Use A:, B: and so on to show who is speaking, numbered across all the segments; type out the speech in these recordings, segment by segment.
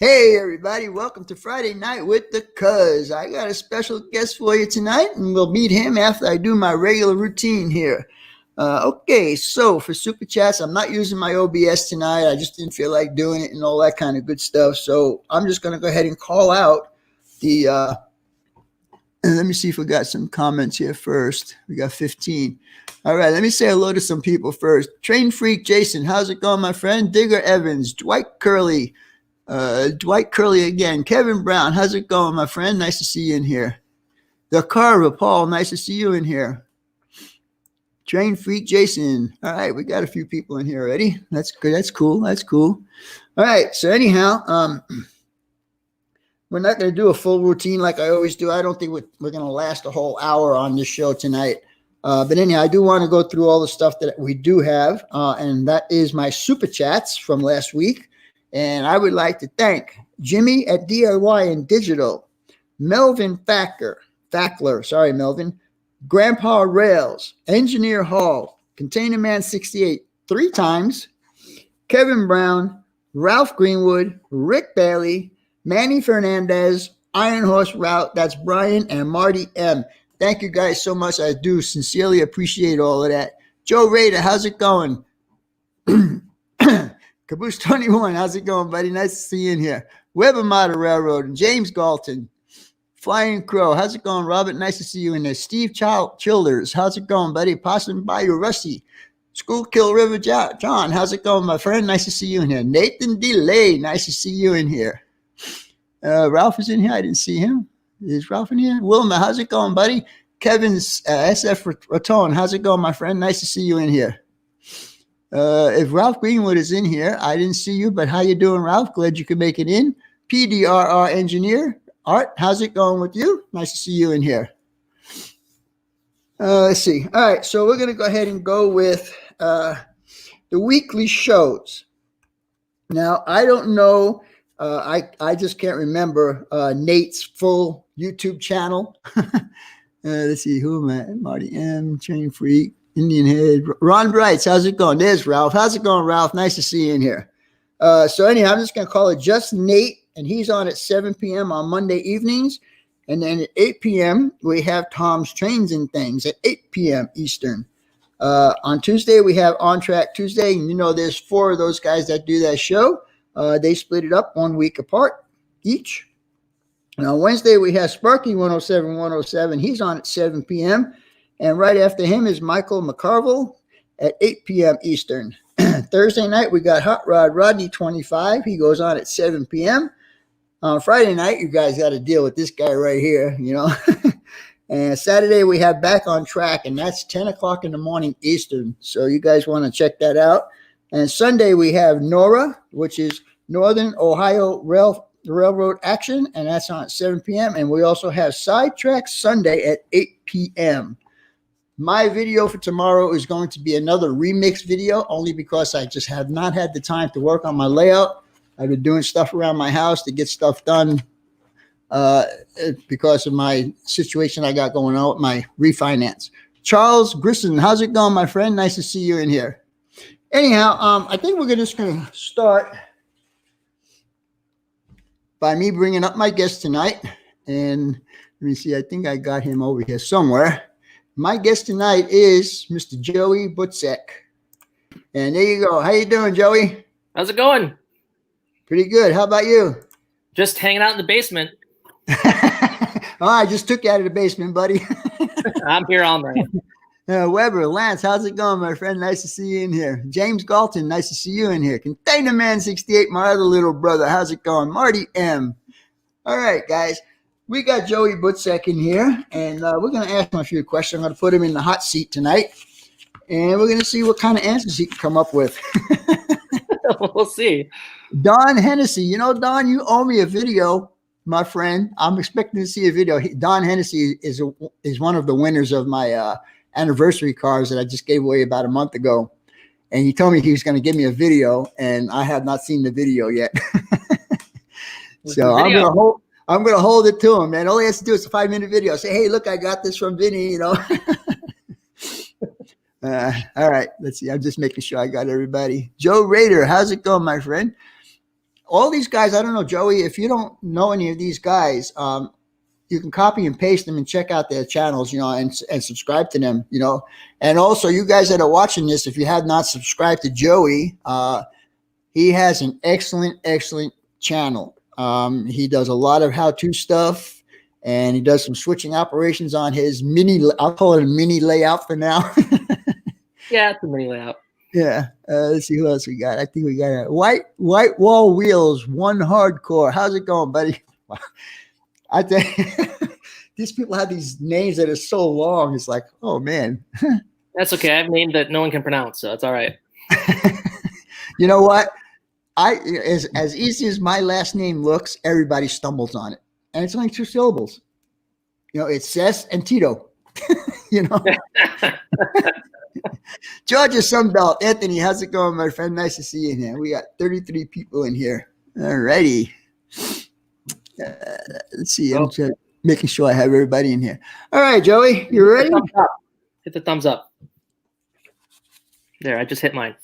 A: Hey everybody, welcome to Friday Night with the Cuzzz. I got a special guest for you tonight, and we'll meet him after I do my regular routine here. Okay, so for Super Chats, I'm not using my OBS tonight. I just didn't feel like doing it and all that kind of good stuff. So I'm just going to go ahead and call out the, and let me see if we got some comments here first. We got 15. All right, let me say hello to some people first. Train Freak Jason, how's it going, my friend? Digger Evans, Dwight Curley again. Kevin Brown, how's it going, my friend? Nice to see you in here. The Carver, Paul, nice to see you in here. Train Freak Jason. All right, we got a few people in here already. That's good. That's cool. All right, so anyhow, we're not going to do a full routine like I always do. I don't think we're going to last a whole hour on this show tonight. But anyhow, I do want to go through all the stuff that we do have, and that is my Super Chats from last week. And I would like to thank Jimmy at DIY and Digital, Melvin Fackler, sorry, Melvin, Grandpa Rails, Engineer Hall, Container Man 68, 3 times, Kevin Brown, Ralph Greenwood, Rick Bailey, Manny Fernandez, Iron Horse Route, that's Brian and Marty M. Thank you guys so much. I do sincerely appreciate all of that. Joe Rader, how's it going? Caboose 21, how's it going, buddy? Nice to see you in here. Weber Motor Railroad and James Galton. Flying Crow, how's it going, Robert? Nice to see you in there. Steve Childers, how's it going, buddy? Possum Bayou Rusty. Schoolkill River John, how's it going, my friend? Nice to see you in here. Nathan DeLay, nice to see you in here. Ralph is in here. I didn't see him. Is Ralph in here? Wilma, how's it going, buddy? Kevin's SF Raton, how's it going, my friend? Nice to see you in here. If Ralph Greenwood is in here, I didn't see you, but how you doing, Ralph? Glad you could make it in. PDRR Engineer. Art, how's it going with you? Nice to see you in here. Let's see. All right, so we're going to go ahead and go with the weekly shows. Now, I don't know. I just can't remember Nate's full YouTube channel. Let's see. Who am I? Marty M. Train Freak. Indian Head. Ron Brights, how's it going? There's Ralph. How's it going, Ralph? Nice to see you in here. So anyhow, I'm just going to call it Just Nate, and he's on at 7 p.m. on Monday evenings. And then at 8 p.m., we have Tom's Trains and Things at 8 p.m. Eastern. On Tuesday, we have On Track Tuesday. And you know, there's 4 of those guys that do that show. They split it up 1 week apart each. And on Wednesday, we have Sparky 107. He's on at 7 p.m., and right after him is Michael McCarville at 8 p.m. Eastern. Thursday night, we got Hot Rod Rodney 25. He goes on at 7 p.m. On Friday night, you guys got to deal with this guy right here, you know. And Saturday, we have Back on Track, and that's 10 o'clock in the morning Eastern. So you guys want to check that out. And Sunday, we have Nora, which is Northern Ohio Railroad Action, and that's on at 7 p.m. And we also have Sidetrack Sunday at 8 p.m. My video for tomorrow is going to be another remix video, only because I just have not had the time to work on my layout. I've been doing stuff around my house to get stuff done because of my situation I got going on with my refinance. Charles Grissom, how's it going, my friend? Nice to see you in here. Anyhow, I think we're just going to start by me bringing up my guest tonight. And let me see, I think I got him over here somewhere. My guest tonight is Mr. Joey Butzek. And there you go. How you doing, Joey?
B: How's it going?
A: Pretty good. How about you?
B: Just hanging out in the basement.
A: Oh, I just took you out of the basement, buddy.
B: I'm here all night.
A: Weber, Lance, how's it going, my friend? Nice to see you in here. James Galton, nice to see you in here. Container Man 68, my other little brother. How's it going? Marty M. All right, guys. We got Joey Butzek in here, and we're going to ask him a few questions. I'm going to put him in the hot seat tonight, and we're going to see what kind of answers he can come up with.
B: We'll see.
A: Don Hennessy. You know, Don, you owe me a video, my friend. I'm expecting to see a video. Don Hennessy is one of the winners of my anniversary cards that I just gave away about a month ago, and he told me he was going to give me a video, and I have not seen the video yet. So I'm going to hold it to him, man. All he has to do is a 5-minute video. Say, hey, look, I got this from Vinny, you know. All right, let's see. I'm just making sure I got everybody. Joe Rader, how's it going, my friend? all these guys, I don't know, Joey, if you don't know any of these guys, you can copy and paste them and check out their channels, and subscribe to them, And also, you guys that are watching this, if you have not subscribed to Joey, he has an excellent, excellent channel. He does a lot of how-to stuff, and he does some switching operations on his I'll call it a mini layout for now.
B: Yeah, it's a mini layout.
A: Yeah. Let's see who else we got. I think we got a white wall wheels, one hardcore. How's it going, buddy? I think these people have these names that are so long. It's like, oh man.
B: That's okay. I have a name that no one can pronounce, so it's all right.
A: You know what? As easy as my last name looks, everybody stumbles on it. And it's only 2 syllables. It's Cess and Tito. Georgia Sunbelt. Anthony, how's it going, my friend? Nice to see you in here. We got 33 people in here. All righty. Let's see. I'm just making sure I have everybody in here. All right, Joey, you ready?
B: Hit the thumbs up. There, I just hit mine.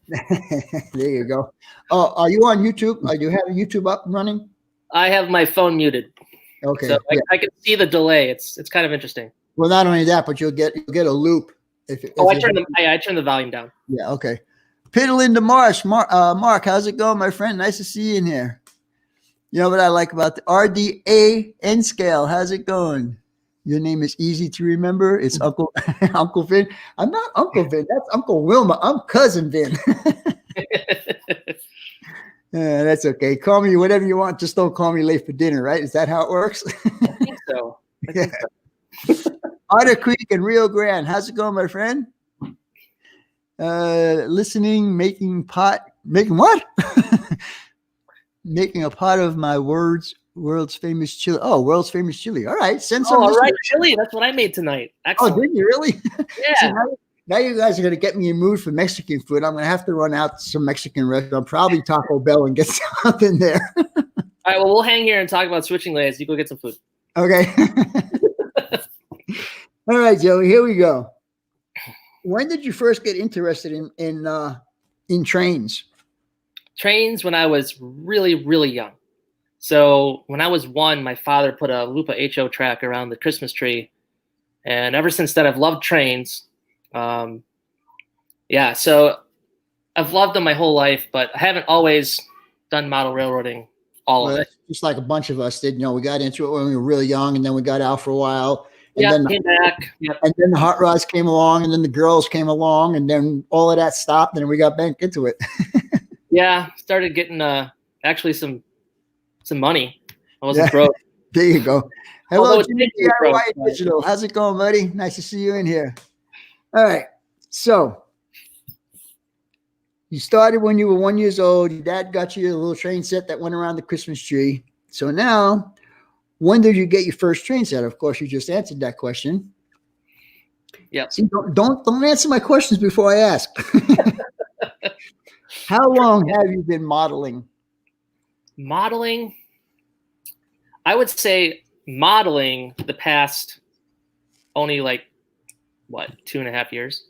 A: There you go. Oh, are you on YouTube? Do you have YouTube up and running?
B: I have my phone muted.
A: Okay.
B: So I can see the delay. It's kind of interesting.
A: Well, not only that, but you'll get a loop.
B: I turned the volume down.
A: Yeah. Okay. Piddle into Marsh. Mark, how's it going, my friend? Nice to see you in here. You know what I like about the RDA N scale? How's it going? Your name is easy to remember. It's Uncle Vin. I'm not Uncle Vin. That's Uncle Wilma. I'm Cousin Vin. Yeah, that's okay. Call me whatever you want. Just don't call me late for dinner, right? Is that how it works?
B: I think so.
A: Otter Creek and Rio Grande. How's it going, my friend? Listening, making what? Making a pot of my world's famous chili. Oh, world's famous chili. All right. Send some.
B: All right, chili. That's what I made tonight. Excellent.
A: Oh, did you really?
B: Yeah.
A: So now you guys are going to get me in mood for Mexican food. I'm going to have to run out to some Mexican restaurant, probably Taco Bell, and get something there.
B: All right. Well, we'll hang here and talk about switching layers. You go get some food.
A: Okay. All right, Joey. Here we go. When did you first get interested in trains?
B: Trains when I was really, really young. So when I was 1, my father put a Lupa HO track around the Christmas tree. And ever since then, I've loved trains. So I've loved them my whole life, but I haven't always done model railroading of it.
A: Just like a bunch of us did. We got into it when we were really young, and then we got out for a while. And then
B: came back. Yep.
A: And then the hot rods came along, and then the girls came along, and then all of that stopped, and we got back into it.
B: Yeah, started getting actually some money. I wasn't broke.
A: There you go. Hello,
B: Jimmy
A: DIY Digital. How's it going, buddy? Nice to see you in here. All right. So you started when you were 1 year old. Your dad got you a little train set that went around the Christmas tree. So now, when did you get your first train set? Of course, you just answered that question.
B: Yeah.
A: See, don't answer my questions before I ask. How long have you been modeling?
B: Modeling? I would say modeling the past only 2.5 years.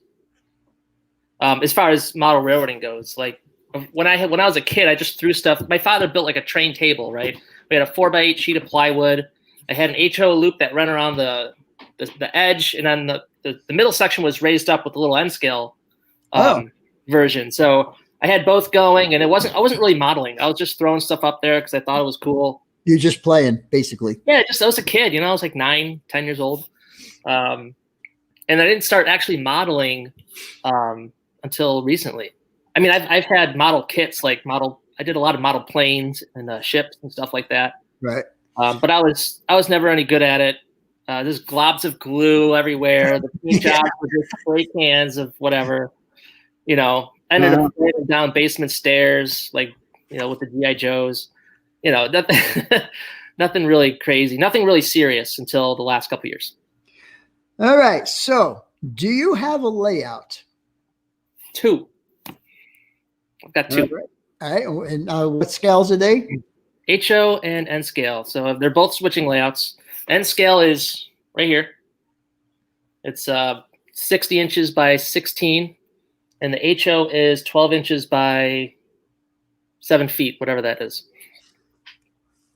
B: As far as model railroading goes, when I was a kid, I just threw stuff. My father built a train table, right? We had a 4x8 sheet of plywood. I had an HO loop that ran around the edge, and then the middle section was raised up with a little N scale version. So I had both going, and I wasn't really modeling. I was just throwing stuff up there because I thought it was cool.
A: You're just playing, basically.
B: Yeah, I was a kid. I was 9, 10 years old, and I didn't start actually modeling until recently. I mean, I've had model kits, I did a lot of model planes and ships and stuff like that.
A: Right.
B: But I was never any good at it. There's globs of glue everywhere. The paint jobs were just spray cans of whatever. Ended up going down basement stairs, with the GI Joes. Nothing really crazy, nothing really serious until the last couple of years.
A: All right. So, do you have a layout?
B: 2. I've got 2.
A: All right. And what scales are they?
B: HO and N scale. So they're both switching layouts. N scale is right here. It's 60 inches by 16, and the HO is 12 inches by 7 feet, whatever that is.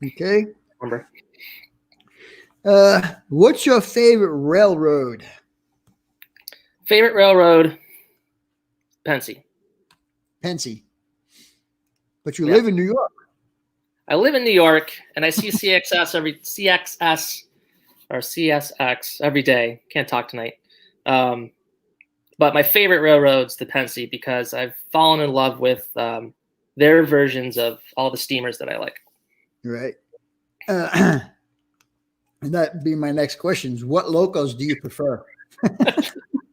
A: Okay.
B: Remember?
A: What's your favorite railroad?
B: Favorite railroad? Pensy.
A: Pensy. But you
B: Yeah.
A: live in New York.
B: I live in New York, and I see CXS or CSX every day. Can't talk tonight. But my favorite railroad's the Pensy because I've fallen in love with their versions of all the steamers that I like.
A: Right. And that'd be my next questions. What locos do you prefer?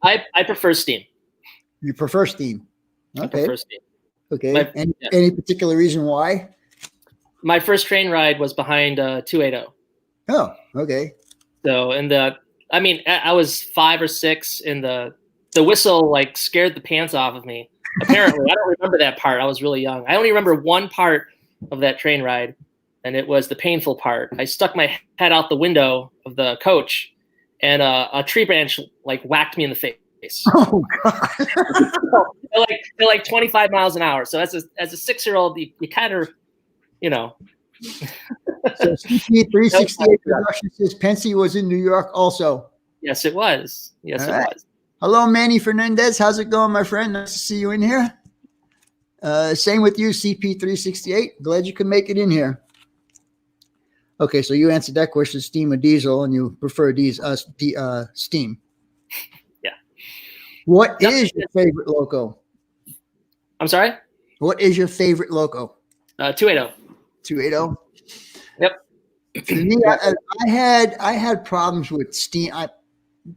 B: I prefer steam.
A: You prefer steam. Okay.
B: I prefer steam.
A: Okay. Any particular reason why?
B: My first train ride was behind 280.
A: Oh, okay.
B: So I was 5 or 6, and the whistle like scared the pants off of me. Apparently, I don't remember that part. I was really young. I only remember one part of that train ride, and it was the painful part. I stuck my head out the window of the coach, and a tree branch like whacked me in the face.
A: Oh God!
B: they're like 25 miles an hour. So as a 6-year-old, you kind of,
A: So CP 368 production says Pensy was in New York also.
B: Yes, it was. Yes,
A: All
B: it
A: right.
B: was.
A: Hello, Manny Fernandez. How's it going, my friend? Nice to see you in here. Same with you, CP 368. Glad you could make it in here. Okay, so you answered that question, steam or diesel, and you prefer steam.
B: Yeah.
A: What is your favorite loco?
B: I'm sorry?
A: What is your favorite loco?
B: 280.
A: 280?
B: Yep.
A: For me, I had problems with steam.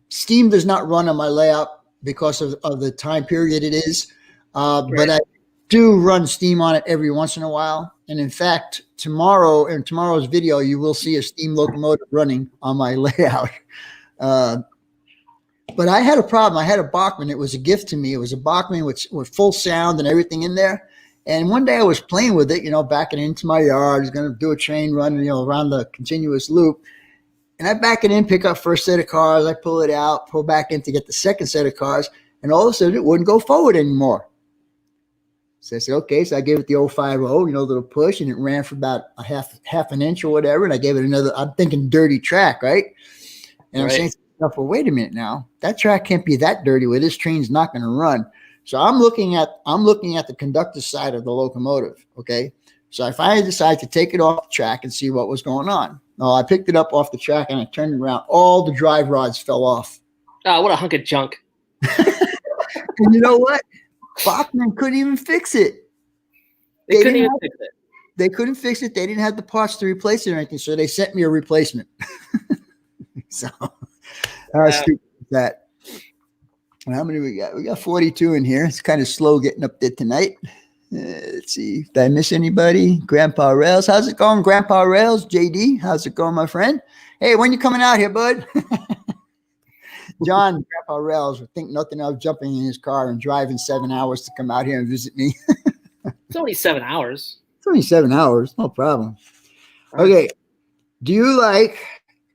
A: Steam does not run on my layout because of the time period it is. But I do run steam on it every once in a while. And in fact, in tomorrow's video, you will see a steam locomotive running on my layout. But I had a problem. I had a Bachmann. It was a gift to me. It was a Bachmann with full sound and everything in there. And one day I was playing with it, backing into my yard. I was going to do a train run, around the continuous loop. And I back it in, pick up first set of cars. I pull it out, pull back in to get the second set of cars. And all of a sudden, it wouldn't go forward anymore. So I said, okay. So I gave it the 050, little push, and it ran for about a half an inch or whatever. And I gave it another, I'm thinking dirty track, right? And I'm saying to myself, well, wait a minute now. That track can't be that dirty where this train's not going to run. So I'm looking at the conductor's side of the locomotive, okay? So I finally decided to take it off the track and see what was going on. No, I picked it up off the track and I turned it around. All the drive rods fell off.
B: Oh, what a hunk of junk.
A: And you know what? Bachmann couldn't even fix it.
B: They couldn't even fix it.
A: They couldn't fix it. They didn't have the parts to replace it or anything. So they sent me a replacement. So how stupid is that? How many we got? We got 42 in here. It's kind of slow getting up there tonight. Let's see. Did I miss anybody? Grandpa Rails. How's it going, Grandpa Rails? JD, how's it going, my friend? Hey, when you coming out here, bud? John, Grandpa Rails, would think nothing else jumping in his car and driving 7 hours to come out here and visit me.
B: It's only 7 hours.
A: It's only 7 hours. No problem. Okay. Do you like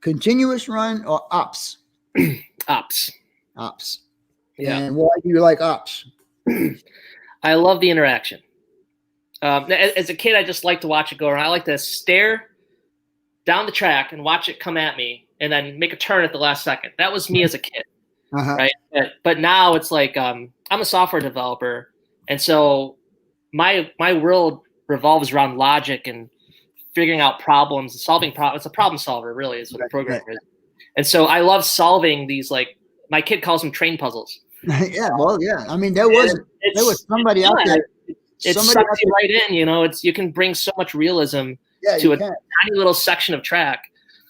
A: continuous run or ops?
B: Ops.
A: Ops.
B: Yeah.
A: And why do you like ops?
B: I love the interaction. As a kid, I just like to watch it go around. I like to stare down the track and watch it come at me and then make a turn at the last second. That was me as a kid, right? But now it's like I'm a software developer, and so my world revolves around logic and figuring out problems, solving problems. It's a problem solver, really, is what a programmer is. And so I love solving these, like, my kid calls them train puzzles.
A: Yeah, well, yeah. I mean, there was somebody out there.
B: It sucks you right in, you can bring so much realism to a tiny little section of track.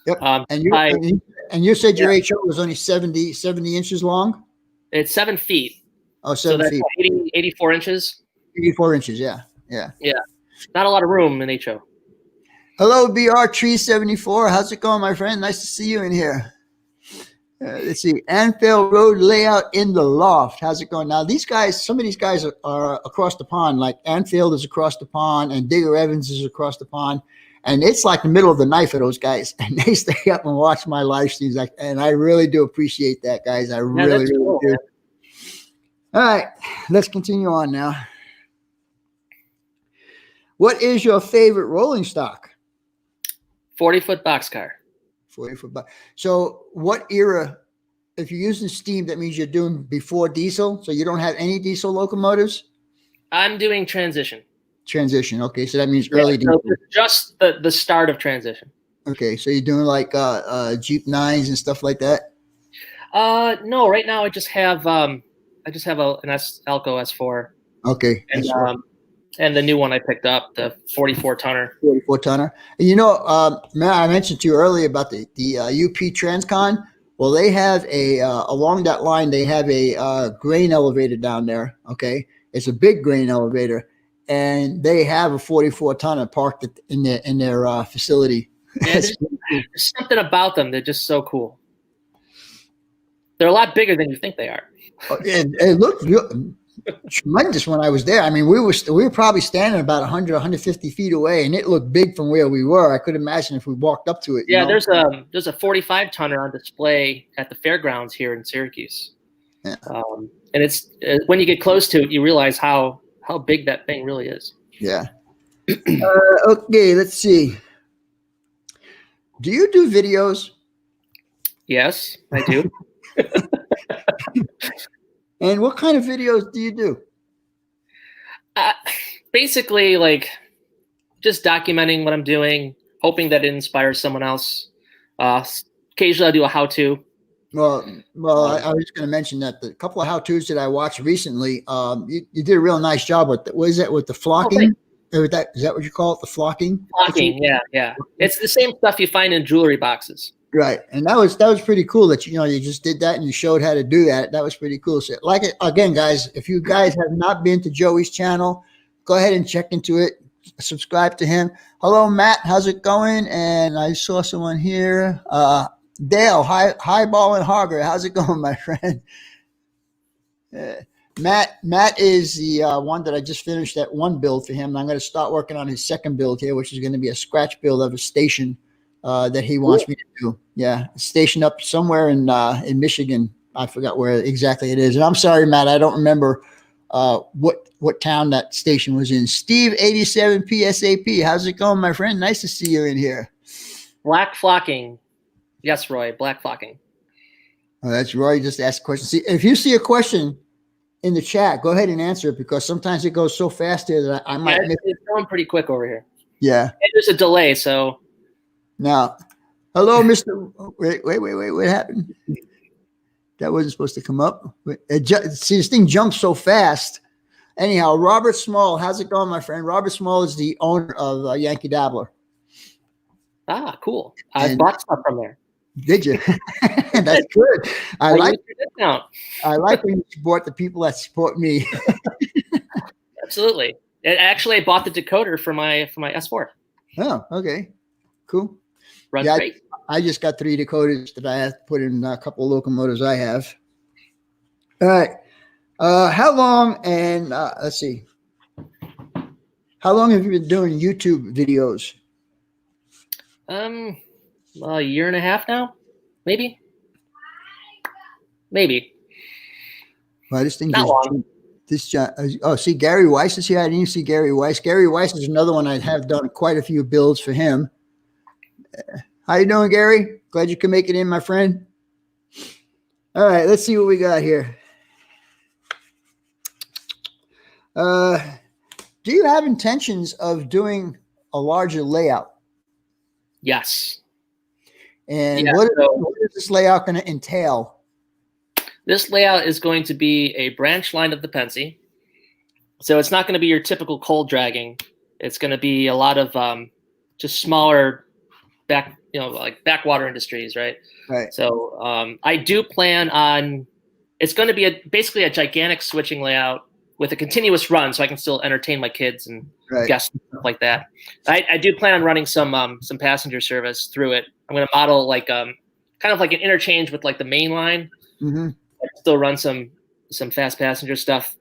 A: Yep. And you said your HO was only 70 inches long?
B: It's 7 feet.
A: Oh, 7 feet.
B: 84 inches.
A: 84 inches, yeah. Yeah.
B: Not a lot of room in HO.
A: Hello, BR Tree 74. How's it going, my friend? Nice to see you in here. Let's see. Anfield Road layout in the loft. How's it going? Now, some of these guys are across the pond. Like Anfield is across the pond and Digger Evans is across the pond. And it's like the middle of the night for those guys. And they stay up and watch my live streams. And I really do appreciate that, guys. I really do. Man. All right. Let's continue on now. What is your favorite rolling stock?
B: 40-foot boxcar.
A: 40-foot box. So what era, if you're using steam, that means you're doing before diesel, so you don't have any diesel locomotives?
B: I'm doing transition.
A: Transition. Okay, so that means early diesel.
B: So just the start of transition.
A: Okay, so you're doing like Jeep 9s and stuff like that?
B: No, right now I just have an Alco S4.
A: Okay.
B: And the new one I picked up, the 44 tonner.
A: 44 tonner. And you know, Matt, I mentioned to you earlier about the UP Transcon. Well, they have along that line, they have a grain elevator down there. Okay. It's a big grain elevator, and they have a 44 tonner parked in their facility.
B: Yeah, there's something about them. They're just so cool. They're a lot bigger than you think they are.
A: It looked tremendous when I was there. I mean, we were probably standing about 100, 150 feet away, and it looked big from where we were. I could imagine if we walked up to it.
B: Yeah, there's a 45 tonner on display at the fairgrounds here in Syracuse.
A: Yeah.
B: And it's when you get close to it, you realize how big that thing really is.
A: Yeah. Okay, let's see. Do you do videos?
B: Yes, I do.
A: And what kind of videos do you do?
B: Basically, like just documenting what I'm doing, hoping that it inspires someone else. Occasionally, I do a how-to.
A: Well, I was going to mention that the couple of how-tos that I watched recently, you did a real nice job with what is that with the flocking? Is that what you call it? The flocking?
B: Flocking, yeah. It's the same stuff you find in jewelry boxes.
A: Right, and that was pretty cool that you just did that and you showed how to do that. That was pretty cool. So, like again, guys, if you guys have not been to Joey's channel, go ahead and check into it. Subscribe to him. Hello, Matt. How's it going? And I saw someone here. Dale, Highball and Harger. How's it going, my friend? Matt is the one that I just finished that one build for him. And I'm going to start working on his second build here, which is going to be a scratch build of a station that he wants me to do. Yeah, station up somewhere in Michigan. I forgot where exactly it is. And I'm sorry, Matt, I don't remember what town that station was in. Steve 87 PSAP. How's it going, my friend? Nice to see you in here.
B: Black flocking. Yes, Roy, black flocking.
A: Oh, that's Roy. Just ask a question. See, if you see a question in the chat, go ahead and answer it because sometimes it goes so fast here that I might miss.
B: It's going pretty quick over here.
A: Yeah.
B: And there's a delay, so.
A: Now, hello, Mr. Wait. What happened? That wasn't supposed to come up. See, this thing jumps so fast. Anyhow, Robert Small, how's it going, my friend? Robert Small is the owner of Yankee Dabbler.
B: Ah, cool. I bought stuff from there.
A: Did you? That's good. I like when you support the people that support me.
B: Absolutely. Actually, I bought the decoder for my S4.
A: Oh, okay. Cool.
B: Runs great.
A: I just got 3 decoders that I have to put in a couple of locomotives I have. All right. How long, and let's see. How long have you been doing YouTube videos?
B: A year and a half now, maybe.
A: Well, this thing
B: not long.
A: See, Gary Weiss is here. I didn't even see Gary Weiss. Gary Weiss is another one I have done quite a few builds for him. How you doing, Gary? Glad you can make it in, my friend. All right, let's see what we got here. Do you have intentions of doing a larger layout?
B: Yes.
A: And what is this layout going to entail?
B: This layout is going to be a branch line of the Pennsy. So it's not going to be your typical coal dragging. It's going to be a lot of just smaller like backwater industries, right?
A: Right.
B: So I do plan on, it's going to be basically a gigantic switching layout with a continuous run, so I can still entertain my kids and guests and stuff like that. I do plan on running some passenger service through it. I'm going to model like kind of like an interchange with like the main line.
A: Mm-hmm.
B: Still run some fast passenger stuff,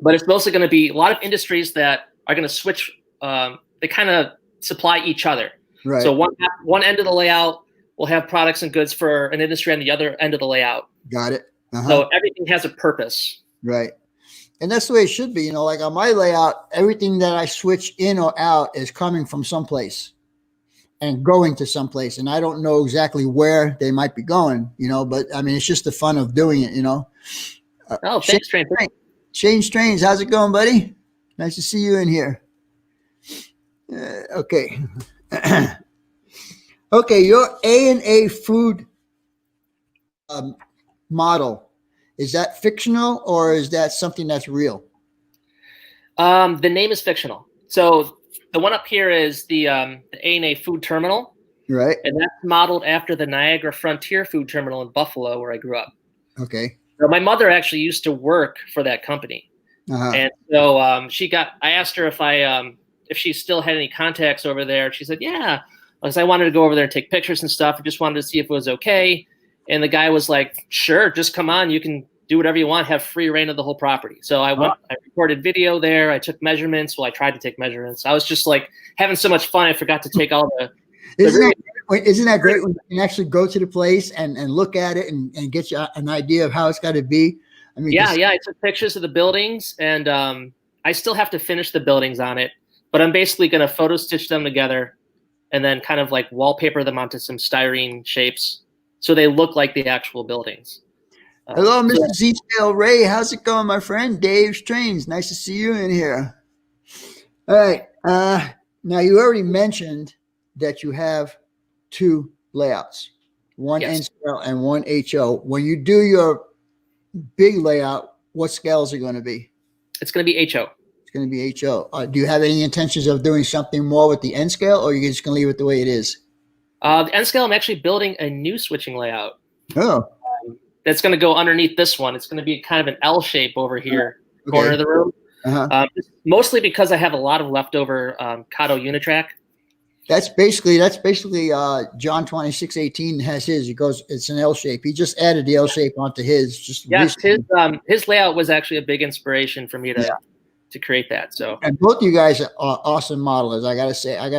B: but it's mostly going to be a lot of industries that are going to switch. They kind of supply each other.
A: Right.
B: So one end of the layout will have products and goods for an industry on the other end of the layout.
A: Got it. Uh-huh.
B: So everything has a purpose.
A: Right. And that's the way it should be. Like on my layout, everything that I switch in or out is coming from someplace and going to someplace. And I don't know exactly where they might be going, but I mean, it's just the fun of doing it,
B: Oh, thanks, Train.
A: Shane Strange, how's it going, buddy? Nice to see you in here. Okay. Okay, your A&A food model, is that fictional or is that something that's real?
B: The name is fictional. So the one up here is the A&A Food Terminal.
A: Right.
B: And that's modeled after the Niagara Frontier Food Terminal in Buffalo, where I grew up.
A: Okay.
B: So my mother actually used to work for that company.
A: Uh-huh.
B: And so I asked her if she still had any contacts over there. She said, yeah, because I wanted to go over there and take pictures and stuff. I just wanted to see if it was okay. And the guy was like, sure, just come on. You can do whatever you want, have free reign of the whole property. So I recorded video there. I took measurements. Well, I tried to take measurements. I was just like having so much fun. I forgot to take all the
A: Isn't that great when you can actually go to the place and look at it and get you an idea of how it's got to be? I mean,
B: yeah. I took pictures of the buildings, and I still have to finish the buildings on it, but I'm basically going to photo stitch them together and then kind of like wallpaper them onto some styrene shapes so they look like the actual buildings.
A: Hello, Mr. Z-Scale Ray. How's it going, my friend? Dave Strange. Nice to see you in here. All right. Now, you already mentioned that you have two layouts, one N scale and one HO. When you do your big layout, what scales are going to be?
B: It's going to be HO.
A: It's going to be HO. Do you have any intentions of doing something more with the N scale, or are you just going to leave it the way it is?
B: The N scale, I'm actually building a new switching layout.
A: Oh.
B: That's going to go underneath this one. It's going to be kind of an L shape over here, corner of the room.
A: Uh-huh.
B: Mostly because I have a lot of leftover Kato Unitrack.
A: That's basically John 26:18 has his. It's an L shape. He just added the L shape onto his.
B: His layout was actually a big inspiration for me to create that. So, and
A: both you guys are awesome modelers. I gotta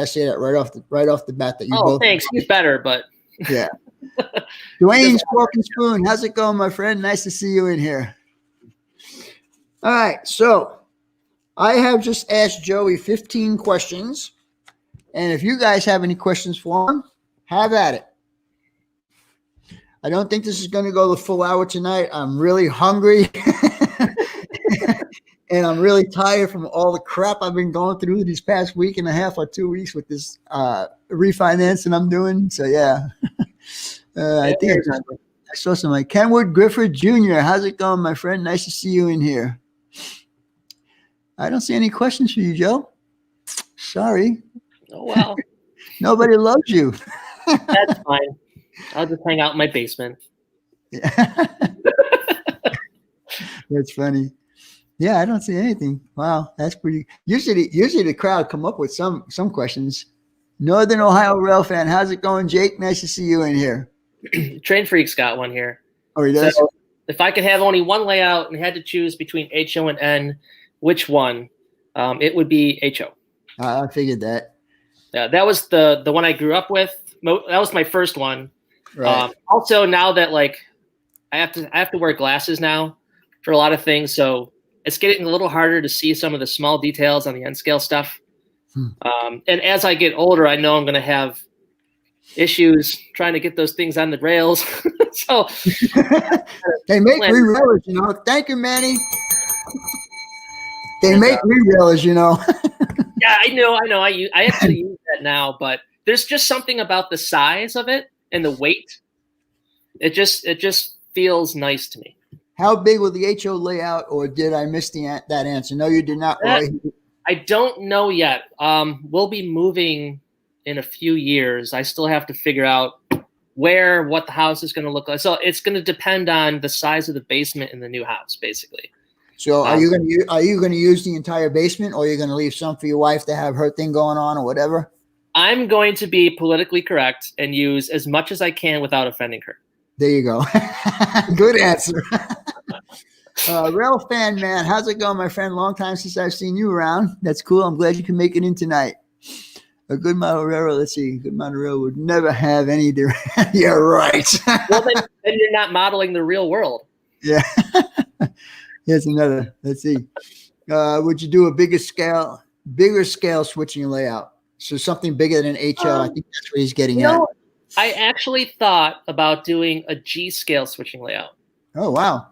A: say that right off the bat that you both.
B: Oh, thanks. He's better, but
A: yeah. Dwayne's Fork and Spoon, how's it going, my friend? Nice to see you in here. All right, so I have just asked Joey 15 questions, and if you guys have any questions for him, have at it. I don't think this is going to go the full hour tonight. I'm really hungry, and I'm really tired from all the crap I've been going through these past week and a half or 2 weeks with this refinancing I'm doing. So yeah. I think I saw some like Kenwood Griffith Jr. How's it going, my friend? Nice to see you in here. I don't see any questions for you, Joe. Sorry.
B: Oh, wow.
A: Nobody loves you.
B: That's fine. I'll just hang out in my basement.
A: Yeah. That's funny. Yeah, I don't see anything. Wow, that's pretty. Usually the crowd come up with some questions. Northern Ohio Rail fan. How's it going, Jake? Nice to see you in here.
B: Train Freak's got one here.
A: Oh, he does?
B: So if I could have only one layout and had to choose between HO and N, which one? It would be HO.
A: I figured that.
B: Yeah, that was the one I grew up with. That was my first one.
A: Right.
B: Also, now that like I have to wear glasses now for a lot of things, so it's getting a little harder to see some of the small details on the N scale stuff. And as I get older, I know I'm going to have issues trying to get those things on the rails. So
A: they make re-railers, Thank you, Manny. They make re-railers,
B: Yeah, I know. I actually use that now, but there's just something about the size of it and the weight. It just feels nice to me.
A: How big will the HO layout, or did I miss that answer? No, you did not.
B: I don't know yet. We'll be moving in a few years. I still have to figure out what the house is going to look like. So it's going to depend on the size of the basement in the new house, basically.
A: So are you going to use the entire basement, or are you going to leave some for your wife to have her thing going on or whatever?
B: I'm going to be politically correct and use as much as I can without offending her.
A: There you go. Good answer. Rail fan man, how's it going, my friend? Long time since I've seen you around. That's cool. I'm glad you can make it in tonight. A good model railroad, let's see. Good model railroad would never have any. Yeah, right.
B: Well, then you're not modeling the real world.
A: Yeah. Here's another. Let's see. Would you do a bigger scale switching layout? So something bigger than HL. I think that's what he's getting at.
B: I actually thought about doing a G scale switching layout.
A: Oh, wow.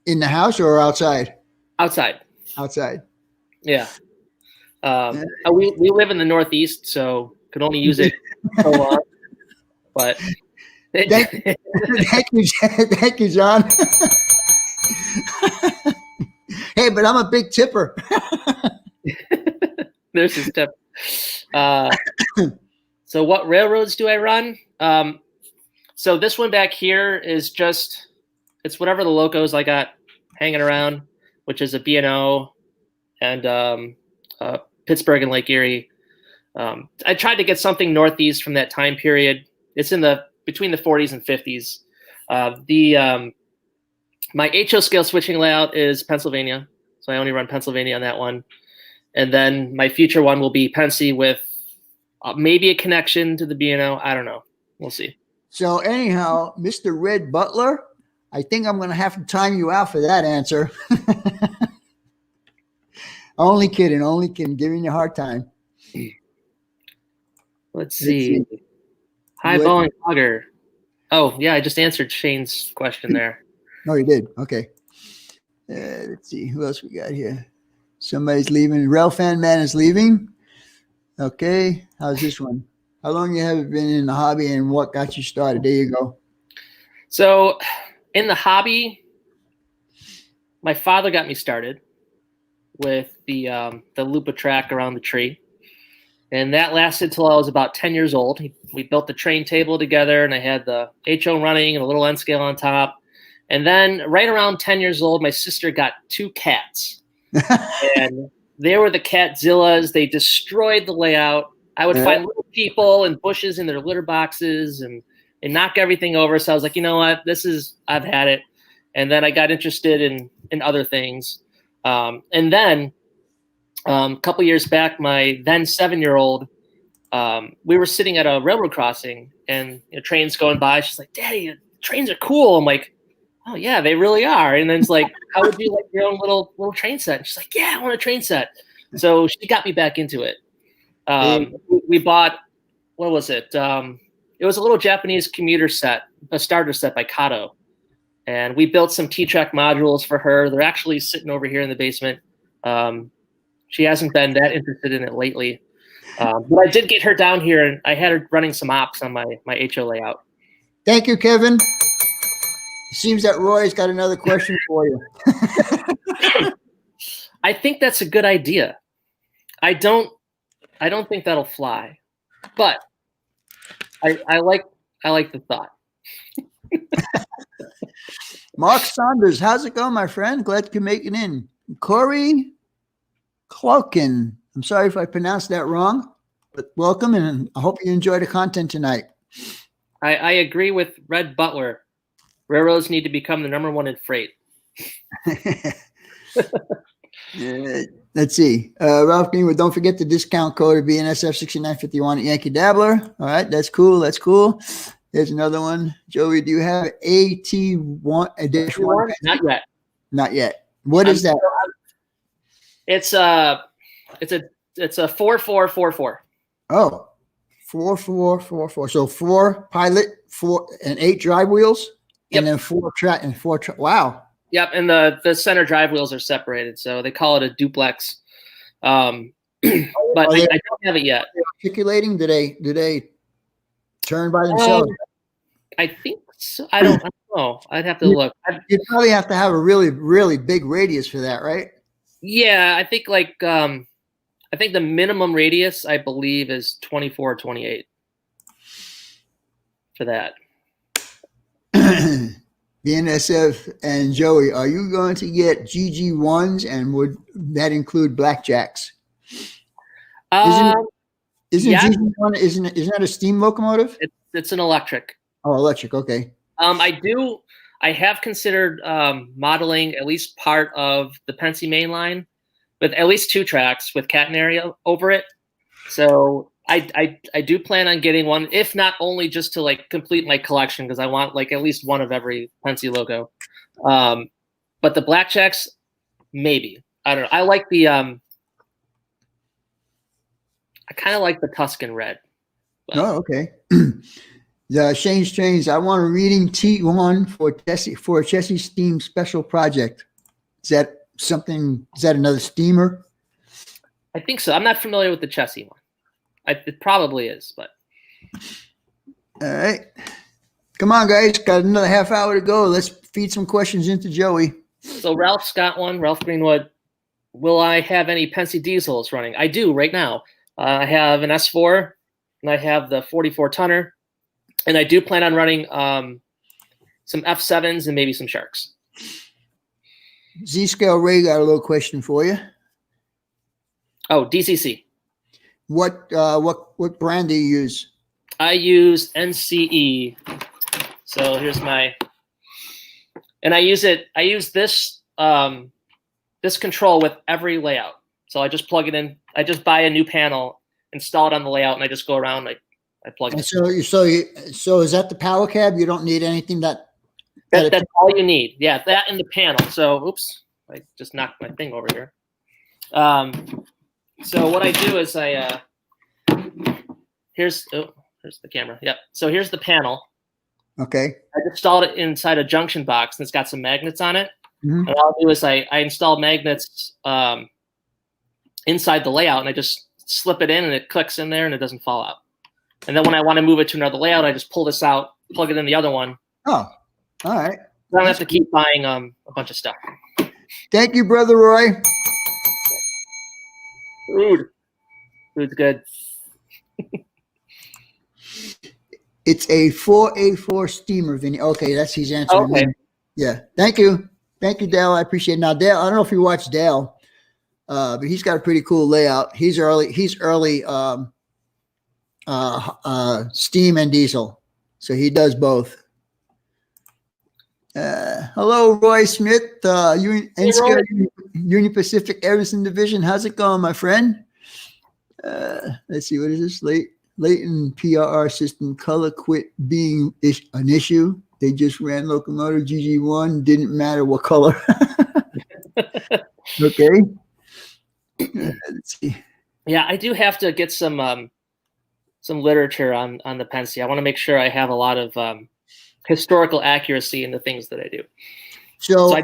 A: In the house or outside?
B: Outside.
A: Outside.
B: Yeah. We live in the Northeast, so could only use it so long. But
A: thank you, thank you, John. Hey, but I'm a big tipper.
B: There's his tip. So what railroads do I run? So this one back here is it's whatever the locos I got hanging around, which is a B&O and Pittsburgh and Lake Erie. I tried to get something northeast from that time period. It's between the 40s and 50s. My HO scale switching layout is Pennsylvania, so I only run Pennsylvania on that one. And then my future one will be Pennsy with maybe a connection to the B&O. I don't know. We'll see.
A: So anyhow, Mr. Red Butler, I think I'm going to have to time you out for that answer. Only kidding, giving you a hard time.
B: Let's see. Hi, Bowling Hogger. Oh, yeah, I just answered Shane's question there.
A: Oh, you did? Okay. Let's see. Who else we got here? Somebody's leaving. Rail Fan Man is leaving. Okay. How's this one? How long you have been in the hobby and what got you started? There you go.
B: So in the hobby, my father got me started with the Lupa track around the tree. And that lasted till I was about 10 years old. We built the train table together, and I had the HO running and a little end scale on top. And then right around 10 years old, my sister got 2 cats. And they were the Catzillas. They destroyed the layout. I would find little people and bushes in their litter boxes and knock everything over. So I was like, you know what? I've had it. And then I got interested in other things. And then a couple years back, my then 7-year-old, we were sitting at a railroad crossing and trains going by. She's like, Daddy, trains are cool. I'm like, oh yeah, they really are. And then it's like, how would you like your own little train set? And she's like, yeah, I want a train set. So she got me back into it. We bought, what was it? It was a little Japanese commuter set, a starter set by Kato. And we built some T-track modules for her. They're actually sitting over here in the basement. She hasn't been that interested in it lately. But I did get her down here, and I had her running some ops on my HO layout.
A: Thank you, Kevin. It seems that Roy's got another question for you.
B: I think that's a good idea. I don't think that'll fly, but I like the thought.
A: Mark Saunders, how's it going, my friend? Glad you can make it in. Corey Cloakin, I'm sorry if I pronounced that wrong, but welcome, and I hope you enjoy the content tonight.
B: I agree with Red Butler. Railroads need to become the #1 in freight.
A: Let's see. Ralph Greenwood, don't forget the discount code of BNSF6951 at Yankee Dabbler. All right, that's cool. There's another one. Joey, do you have AT1?
B: Not yet.
A: Not yet. What is that?
B: It's a 4444.
A: Oh, 4444. So 4 pilot, 4 and 8 drive wheels, and then 4 track and 4 track. Wow.
B: Yep, and the center drive wheels are separated, so they call it a duplex. But I don't have it yet.
A: Articulating? Do they turn by themselves?
B: I think so. I don't know. I'd have to look.
A: You'd probably have to have a really, really big radius for that, right?
B: Yeah, I think the minimum radius, I believe, is 24 or 28 for that.
A: BNSF and Joey, are you going to get GG1s, and would that include blackjacks? Isn't GG1, isn't that a steam locomotive?
B: It's an electric.
A: Oh, electric. Okay.
B: I have considered modeling at least part of the Pennsy main line with at least 2 tracks with catenary over it. So I do plan on getting one, if not only just to complete my collection, because I want at least one of every Pennsy logo. But the blackjacks, maybe. I don't know. I like the I kind of like the Tuscan red. But
A: Oh, okay. The Shane Strange, I want a reading T1 for a Chessie Steam special project. Is that something? Is that another steamer?
B: I think so. I'm not familiar with the Chessie one. It probably is, but
A: All right. Come on, guys. Got another half hour to go. Let's feed some questions into Joey.
B: so Ralph's got one. Ralph Greenwood. Will I have any Penske diesels running? I do right now. I have an S4 and I have the 44 tonner, and I do plan on running some F7s and maybe some Sharks.
A: Z-Scale Ray got a little question for you.
B: Oh, DCC.
A: What brand do you use?
B: I use NCE. So here's my, and I use this this control with every layout. So I just plug it in. I just buy a new panel, install it on the layout, and I just go around. I plug it.
A: So is that the power cab? You don't need anything that's
B: all you need. Yeah, that and the panel. So oops, I just knocked my thing over here. So what I do is here's the camera. Yep. So here's the panel.
A: Okay.
B: I installed it inside a junction box, and it's got some magnets on it.
A: Mm-hmm.
B: And all I do is I install magnets inside the layout, and I just slip it in, and it clicks in there, and it doesn't fall out. And then when I want to move it to another layout, I just pull this out, plug it in the other one.
A: Oh, all right.
B: I don't have to keep buying a bunch of stuff.
A: Thank you, Brother Roy.
B: Food's good.
A: It's a 4A4 steamer, Vinny. Okay, that's his answer.
B: Okay.
A: Yeah. Thank you, Dale. I appreciate it. Now, Dale, I don't know if you watch Dale, but he's got a pretty cool layout. He's early steam and diesel, so he does both. Hello, Roy Smith, Union Pacific Edison Division. How's it going, my friend? Let's see, what is this? Leighton PRR system color quit being an issue. They just ran locomotive GG1, didn't matter what color. Okay. Let's see.
B: Yeah, I do have to get some literature on the Penske. I want to make sure I have a lot of historical accuracy in the things that I do.
A: So
B: I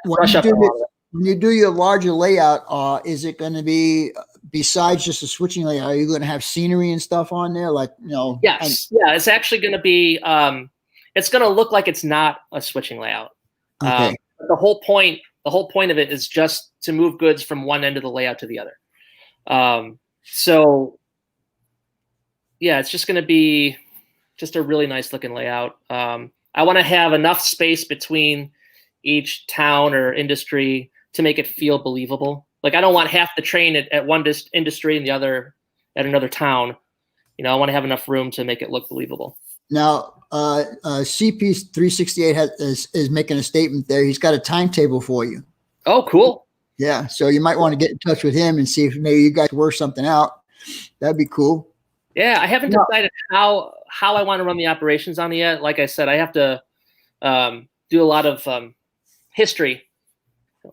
B: brush up on all of it.
A: When you do your larger layout, is it going to be, besides just a switching layout, are you going to have scenery and stuff on there? Like,
B: Yes. Yeah, it's actually going to be, it's going to look like it's not a switching layout.
A: Okay.
B: The whole point of it is just to move goods from one end of the layout to the other. So yeah, it's just going to be just a really nice looking layout. I want to have enough space between each town or industry to make it feel believable. Like, I don't want half the train at one industry and the other at another town. I want to have enough room to make it look believable.
A: Now, CP368 is making a statement there. He's got a timetable for you.
B: Oh, cool.
A: Yeah. So you might want to get in touch with him and see if maybe you guys work something out. That'd be cool.
B: Yeah. I haven't decided how I want to run the operations on it yet. Like I said, I have to do a lot of history.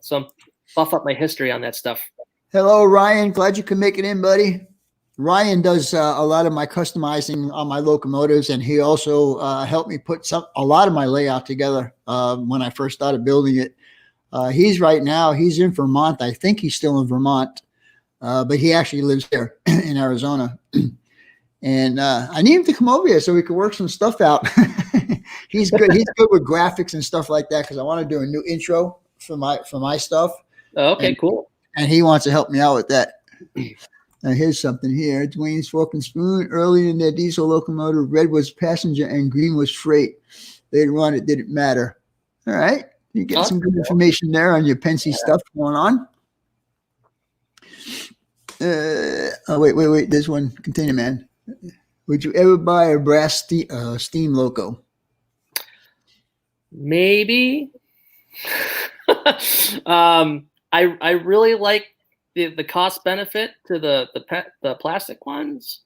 B: So I'm buff up my history on that stuff.
A: Hello, Ryan. Glad you could make it in, buddy. Ryan does a lot of my customizing on my locomotives, and he also helped me put a lot of my layout together when I first started building it. He's in Vermont. I think he's still in Vermont, but he actually lives there in Arizona. And I need him to come over here so we can work some stuff out. He's good. He's good with graphics and stuff like that, because I want to do a new intro for my stuff.
B: Oh, okay, cool.
A: And he wants to help me out with that. Now, here's something here. Dwayne's Fork and Spoon. Early in their diesel locomotive, red was passenger and green was freight. Later on, it didn't matter. All right. You get some good information there on your Penske stuff going on. Wait. There's one. Container man. Would you ever buy a brass steam loco?
B: Maybe. I really like the cost benefit to the plastic ones.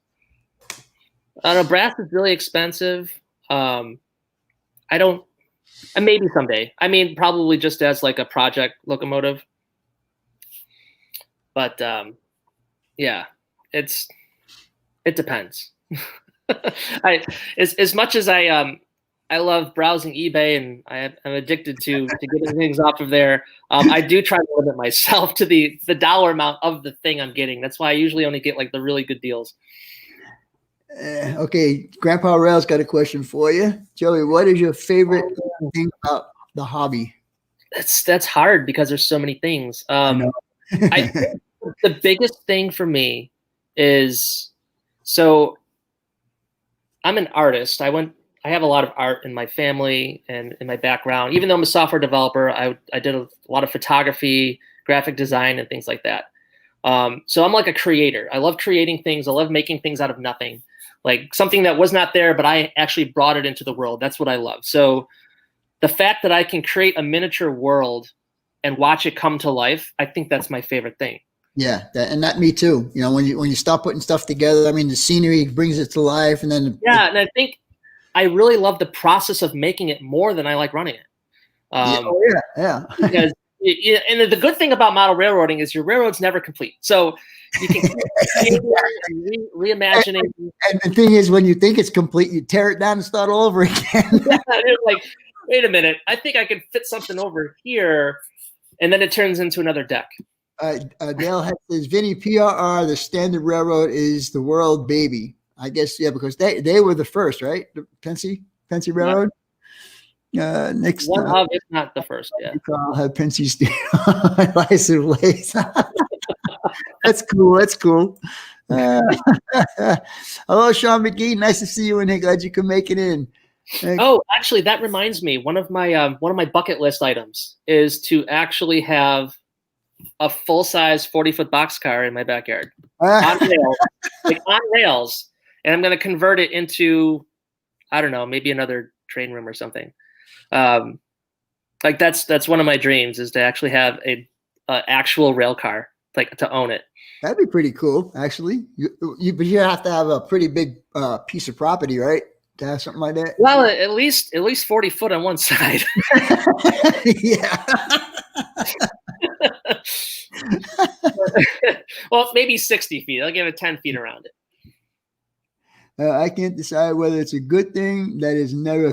B: I don't know, brass is really expensive. I don't And maybe someday. I mean, probably just as like a project locomotive. But yeah, it depends. As much as I love browsing eBay and I'm addicted to getting things off of there. I do try to limit myself to the dollar amount of the thing I'm getting. That's why I usually only get like the really good deals.
A: Okay, Grandpa Rail's got a question for you, Joey. What is your favorite thing about the hobby?
B: That's hard because there's so many things. I think the biggest thing for me is, so I'm an artist. I have a lot of art in my family and in my background. Even though I'm a software developer, I did a lot of photography, graphic design, and things like that. So I'm like a creator. I love creating things. I love making things out of nothing, like something that was not there, but I actually brought it into the world. That's what I love. So the fact that I can create a miniature world and watch it come to life, I think that's my favorite thing.
A: Yeah, that me too. You know, when you start putting stuff together, I mean, the scenery brings it to life, and then
B: and I think I really love the process of making it more than I like running it.
A: Yeah.
B: Because and the good thing about model railroading is your railroad's never complete, so you can keep reimagining.
A: And the thing is, when you think it's complete, you tear it down and start all over again.
B: It's like, wait a minute, I think I can fit something over here, and then it turns into another deck.
A: Dale says, Vinny, PRR, the Standard Railroad is the world baby. I guess, yeah, because they were the first, right? The Pensy Railroad. Next
B: one of, if not the first, yeah.
A: I'll have Pensy Steel license ways. That's cool. Hello, Sean McGee. Nice to see you in here. Glad you could make it in.
B: Oh, actually, that reminds me. One of my bucket list items is to actually have a full-size 40-foot boxcar in my backyard on rails, on rails, and I'm going to convert it into, I don't know, maybe another train room or something. Like that's one of my dreams, is to actually have a actual rail car, like to own it.
A: That'd be pretty cool, actually. But you have to have a pretty big piece of property, right, to have something like that?
B: Well, at least 40 foot on one side.
A: Yeah.
B: Well, maybe 60 feet. I'll give it 10 feet around it.
A: I can't decide whether it's a good thing that is never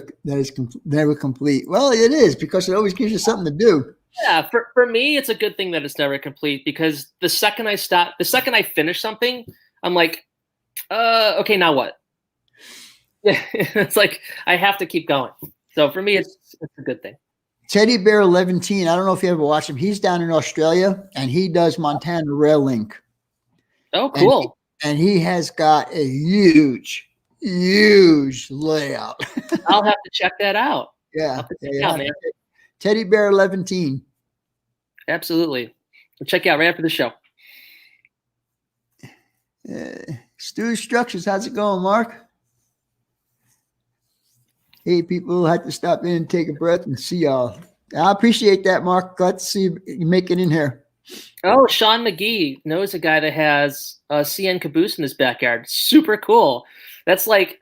A: complete. Well, it is, because it always gives you something to do.
B: Yeah, for me, it's a good thing that it's never complete, because the second I finish something, I'm like, okay, now what? Yeah, it's like I have to keep going. So for me, it's a good thing.
A: Teddy Bear 11, I don't know if you ever watched him. He's down in Australia, and he does Montana Rail Link.
B: Oh, cool.
A: And he has got a huge layout.
B: I'll have to check that out.
A: Yeah.
B: Out, man.
A: Teddy Bear 11.
B: Absolutely. We'll check you out right after the show.
A: Stu Structures, how's it going, Mark? Hey, people, had to stop in and take a breath and see y'all. I appreciate that, Mark. Glad to see you make it in here.
B: Oh, Sean McGee knows a guy that has a CN caboose in his backyard. Super cool. That's like,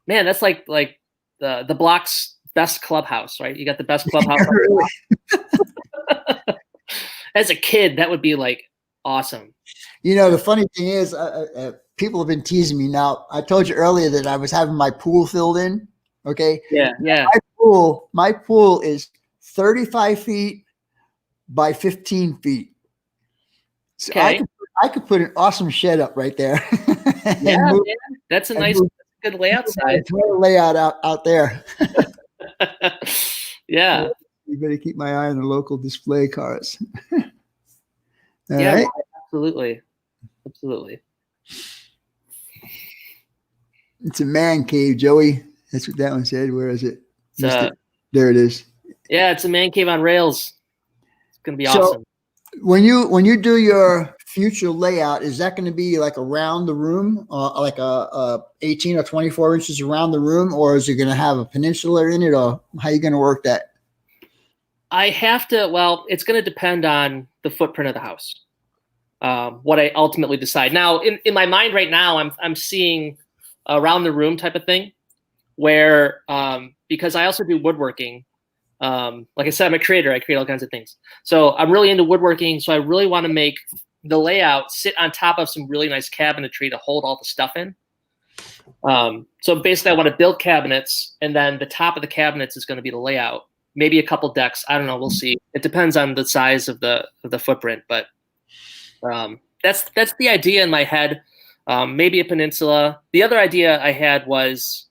B: man, that's like the block's best clubhouse, right? You got the best clubhouse. As a kid, that would be like awesome.
A: You know, the funny thing is, people have been teasing me. Now, I told you earlier that I was having my pool filled in. Okay.
B: Yeah.
A: My pool is 35 feet by 15 feet. So
B: okay.
A: I could put an awesome shed up right there.
B: Yeah, man. That's a nice, good layout size.
A: Layout out there.
B: Yeah.
A: You better keep my eye on the local display cars.
B: Yeah,
A: right?
B: Absolutely.
A: It's a man cave, Joey. That's what that one said. Where is it? There it is.
B: Yeah, it's a man cave on rails. It's gonna be awesome.
A: When you do your future layout, is that going to be like around the room, like a 18 or 24 inches around the room, or is it going to have a peninsula in it, or how are you going to work that?
B: I have to. Well, it's going to depend on the footprint of the house. What I ultimately decide. Now, in my mind right now, I'm seeing around the room type of thing, where because I also do woodworking, Like I said, I'm a creator. I create all kinds of things. So I'm really into woodworking. So I really want to make the layout sit on top of some really nice cabinetry to hold all the stuff in. So basically I want to build cabinets, and then the top of the cabinets is going to be the layout. Maybe a couple decks. I don't know. We'll see. It depends on the size of the footprint, but that's the idea in my head. Maybe a peninsula. The other idea I had was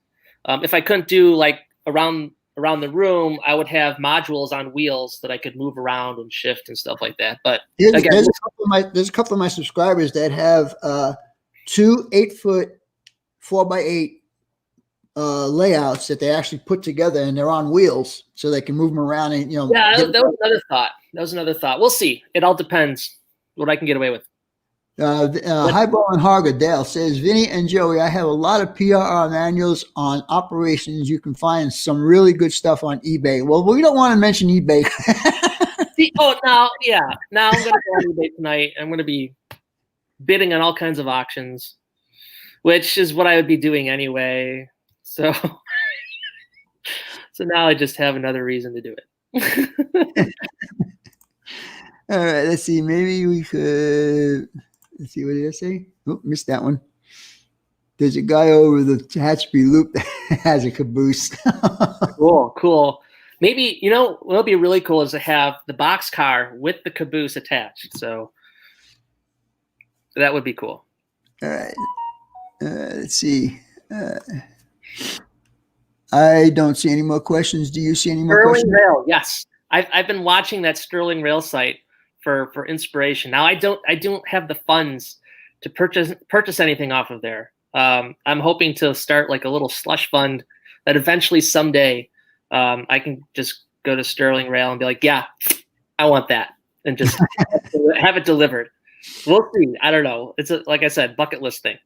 B: if I couldn't do like around the room, I would have modules on wheels that I could move around and shift and stuff like that. But again,
A: there's a couple of my subscribers that have 2 8-foot 4x8 layouts that they actually put together, and they're on wheels, so they can move them around. And
B: yeah, that was another thought. We'll see. It all depends what I can get away with.
A: Highball and Harger Dale says, Vinny and Joey, I have a lot of PRR manuals on operations. You can find some really good stuff on eBay. Well, we don't want to mention eBay.
B: Now I'm going to go on eBay tonight. I'm going to be bidding on all kinds of auctions, which is what I would be doing anyway. So, so now I just have another reason to do it.
A: All right, let's see. Maybe we could. Let's see, what did I say? Oh, missed that one. There's a guy over the Hatchby Loop that has a caboose.
B: Cool. Maybe, what'll be really cool is to have the box car with the caboose attached. So that would be cool.
A: All right. Let's see. I don't see any more questions. Do you see any more questions?
B: Sterling Rail, yes. I've been watching that Sterling Rail site for inspiration. Now I don't have the funds to purchase anything off of there. I'm hoping to start like a little slush fund that eventually someday I can just go to Sterling Rail and be like, yeah, I want that, and just have it delivered. We'll see. I don't know. It's like I said, bucket list thing.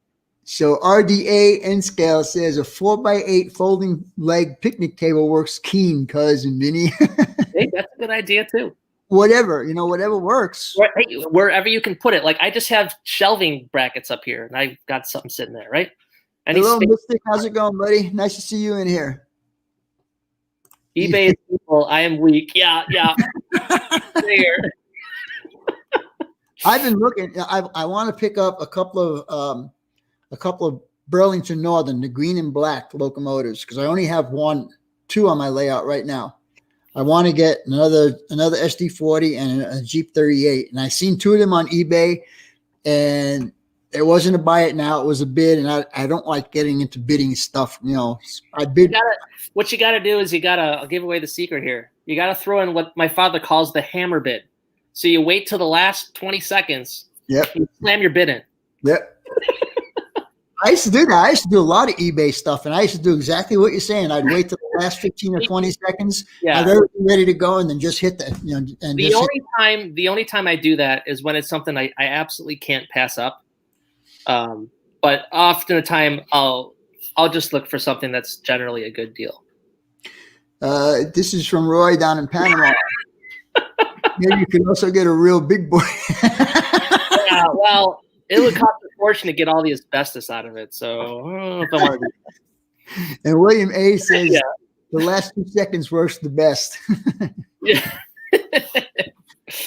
A: So RDA N Scale says a 4x8 folding leg picnic table works keen, Cuzzz and Vinny.
B: Hey, that's a good idea too.
A: Whatever works.
B: Wherever you can put it. Like I just have shelving brackets up here, and I've got something sitting there, right?
A: Hello, Mystic. How's it going, buddy? Nice to see you in here.
B: eBay is people. I am weak. Yeah. There.
A: I've been looking. I want to pick up a couple of Burlington Northern, the green and black locomotives, because I only have 2 on my layout right now. I want to get another SD40 and a Jeep 38, and I seen 2 of them on eBay, and it wasn't a buy it now; it was a bid, and I don't like getting into bidding stuff. I bid.
B: What you got to do is I'll give away the secret here. You got to throw in what my father calls the hammer bid. So you wait till the last 20 seconds.
A: Yep.
B: You slam your bid in.
A: Yep. I used to do that. I used to do a lot of eBay stuff, and I used to do exactly what you're saying. I'd wait till the last 15 or 20 seconds.
B: Yeah.
A: Have everything ready to go, and then just hit the.
B: The only time I do that is when it's something I absolutely can't pass up. But often the time I'll just look for something that's generally a good deal.
A: This is from Roy down in Panama. Maybe you can also get a real big boy.
B: Yeah, well, it would cost a fortune to get all the asbestos out of it. So I don't know if I want to do that.
A: And William A says the last 2 seconds works the best.
B: Yeah.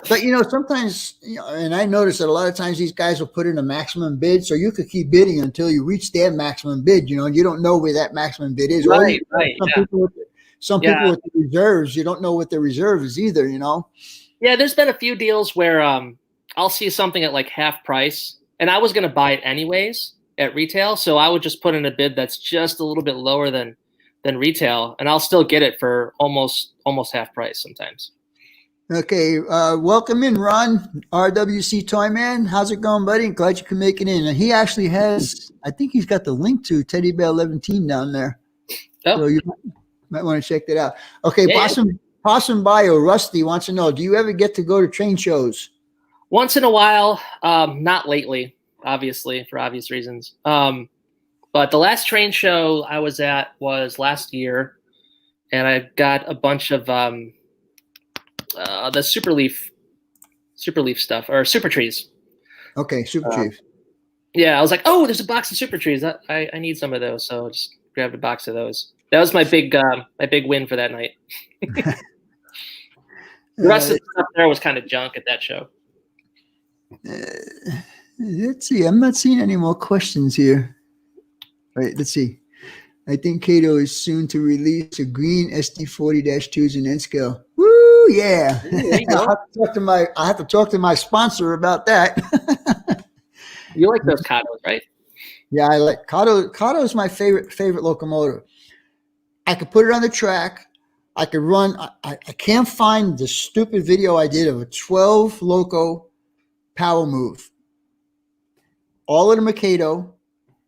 A: But sometimes, and I notice that a lot of times these guys will put in a maximum bid, so you could keep bidding until you reach their maximum bid. And you don't know where that maximum bid is.
B: Right.
A: Some people with the reserves, you don't know what the reserve is either.
B: Yeah, there's been a few deals where I'll see something at like half price, and I was going to buy it anyways at retail, so I would just put in a bid that's just a little bit lower than retail, and I'll still get it for almost half price sometimes.
A: Okay, welcome in, Ron, RWC Toyman. How's it going, buddy? Glad you can make it in. And he actually has, I think he's got the link to Teddy Bear 11 down there.
B: Oh.
A: So you might want to check that out. Okay, yeah. Possum Bio, Rusty wants to know, do you ever get to go to train shows?
B: Once in a while, not lately, obviously, for obvious reasons. But the last train show I was at was last year, and I got a bunch of the super leaf stuff, or super trees.
A: Okay, super trees.
B: Yeah, I was like, oh, there's a box of super trees. I need some of those, so just grabbed a box of those. That was my big win for that night. The rest of the stuff there was kind of junk at that show.
A: Let's see. I'm not seeing any more questions here. All right, let's see. I think Kato is soon to release a green SD40-2s in N-scale. Woo, yeah.
B: There you go.
A: I have to talk to my sponsor about that.
B: You like those Katos, right?
A: Yeah, I like Kato. Kato is my favorite locomotive. I could put it on the track. I could run. I can't find the stupid video I did of a 12 Loco power move. All of them are Kato,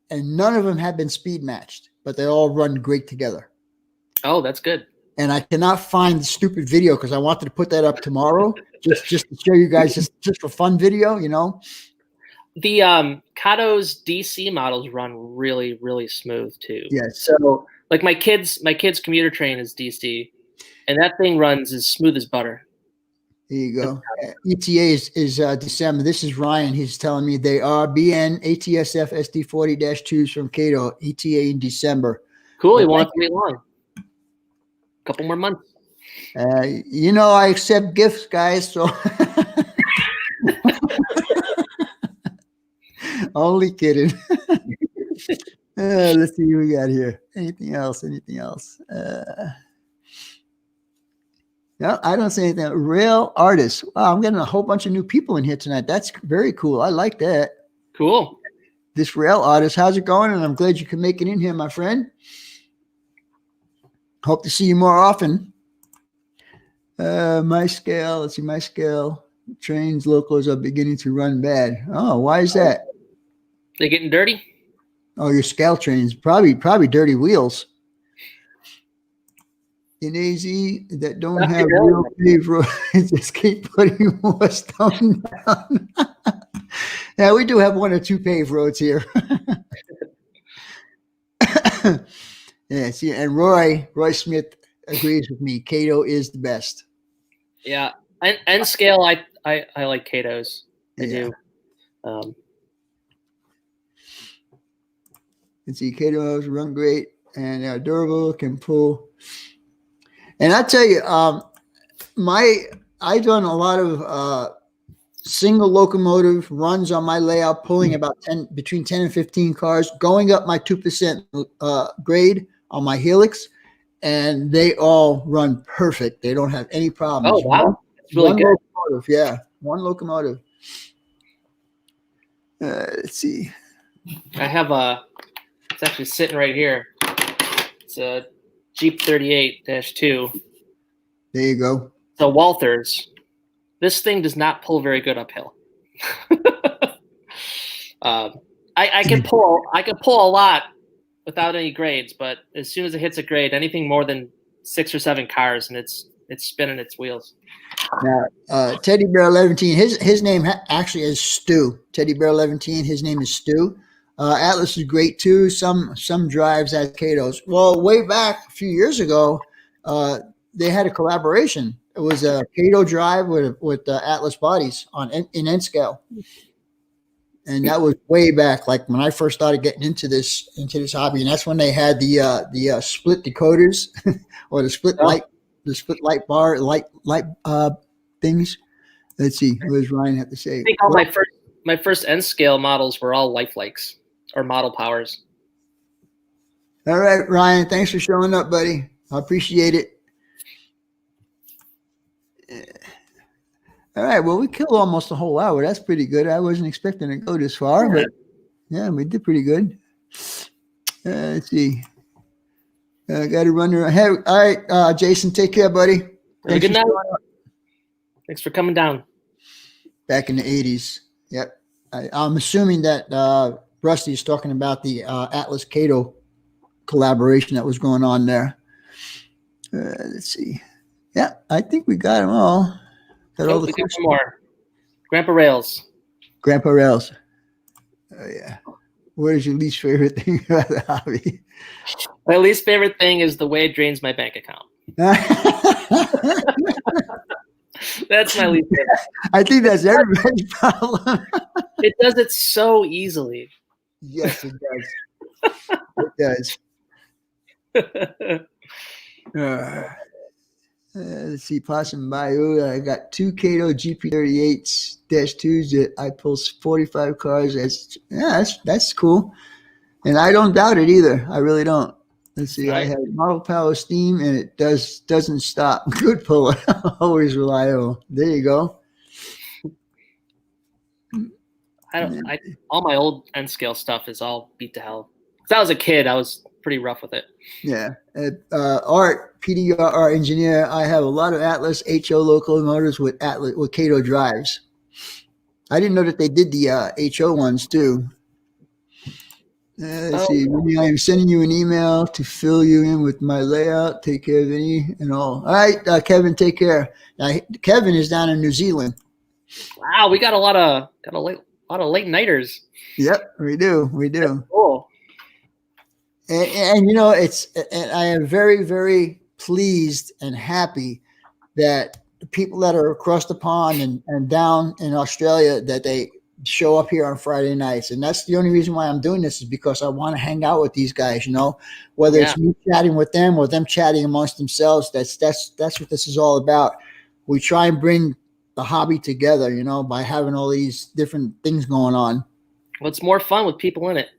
A: and none of them have been speed matched, but they all run great together.
B: Oh, that's good.
A: And I cannot find the stupid video because I wanted to put that up tomorrow, just to show you guys, just for fun video, you know.
B: The Kato's DC models run really, really smooth too.
A: Yes.
B: So like my kid's commuter train is DC, and that thing runs as smooth as butter.
A: There you go. ETA is December. This is Ryan. He's telling me they are BN ATSF SD40-2s from Kato. ETA in December.
B: Cool. You won't have to wait long. A couple more months.
A: You know, I accept gifts, guys. So only kidding. Let's see what we got here. Anything else? No, I don't say anything. Rail artists. Wow, I'm getting a whole bunch of new people in here tonight. That's very cool. I like that.
B: Cool.
A: This rail artist, how's it going? And I'm glad you can make it in here, my friend. Hope to see you more often. My scale. Let's see. My scale. Trains, locals are beginning to run bad. Oh, why is that?
B: They getting dirty?
A: Oh, your scale trains. Probably dirty wheels. In AZ that don't have real paved roads, just keep putting more stone down. Yeah, we do have one or two paved roads here. Yeah, see, and Roy Smith agrees with me. Kato is the best.
B: Yeah, and scale, I like Kato's. I do.
A: Let's see, Kato's run great and are durable, can pull. And I tell you, I've done a lot of single locomotive runs on my layout, pulling about between 10 and 15 cars, going up my 2% grade on my Helix, and they all run perfect. They don't have any problems.
B: Oh, wow. That's really good.
A: Locomotive, yeah, one locomotive. Let's see.
B: I have it's actually sitting right here. It's a Jeep 38-2.
A: There you go.
B: So Walthers. This thing does not pull very good uphill. I can pull a lot without any grades, but as soon as it hits a grade, anything more than 6 or 7 cars, and it's spinning its wheels.
A: Now, Teddy Bear 11, his name actually is Stu. Teddy Bear 11, his name is Stu. Atlas is great too. Some drives at Kato's. Well, way back a few years ago, they had a collaboration. It was a Kato drive with Atlas bodies in N scale, and that was way back, like when I first started getting into this hobby. And that's when they had the split decoders or the split light bar light things. Let's see, what does Ryan have to say?
B: I think all my first N scale models were all lifelikes or model powers.
A: All right, Ryan, thanks for showing up, buddy. I appreciate it. All right, well, we killed almost a whole hour. That's pretty good. I wasn't expecting to go this far, but yeah, we did pretty good. Let's see. I got to run around. Hey, all right, Jason, take care, buddy.
B: Good night. Thanks for coming down.
A: Back in the 80s. Yep. I'm assuming that Rusty is talking about the Atlas Kato collaboration that was going on there. Let's see. Yeah, I think we got them all. Got all the
B: we got some more. Grandpa Rails.
A: Grandpa Rails. Oh, yeah. What is your least favorite thing about the hobby?
B: My least favorite thing is the way it drains my bank account. That's my least favorite.
A: I think that's everybody's problem.
B: It does it so easily.
A: Yes, it does. It does. Let's see, Possum Bayou. I got 2 Cato GP38-2s that I pull 45 cars. That's cool. And I don't doubt it either. I really don't. Let's see. I
B: Right.
A: have model power steam, and it doesn't stop. Good puller. Always reliable. There you go.
B: All my old N scale stuff is all beat to hell. Since I was a kid, I was pretty rough with it.
A: Yeah. Art, PDR engineer. I have a lot of Atlas HO locomotives with Cato drives. I didn't know that they did the HO ones too. Let's see. I am sending you an email to fill you in with my layout. Take care of any and all. All right, Kevin, take care. Now, Kevin is down in New Zealand.
B: Wow, we got a lot of late nighters.
A: Yep, we do.
B: That's cool.
A: And I am very, very pleased and happy that the people that are across the pond and down in Australia, that they show up here on Friday nights. And that's the only reason why I'm doing this, is because I want to hang out with these guys, whether it's me chatting with them or them chatting amongst themselves. That's what this is all about. We try and bring the hobby together, by having all these different things going on.
B: Well, it's more fun with people in it.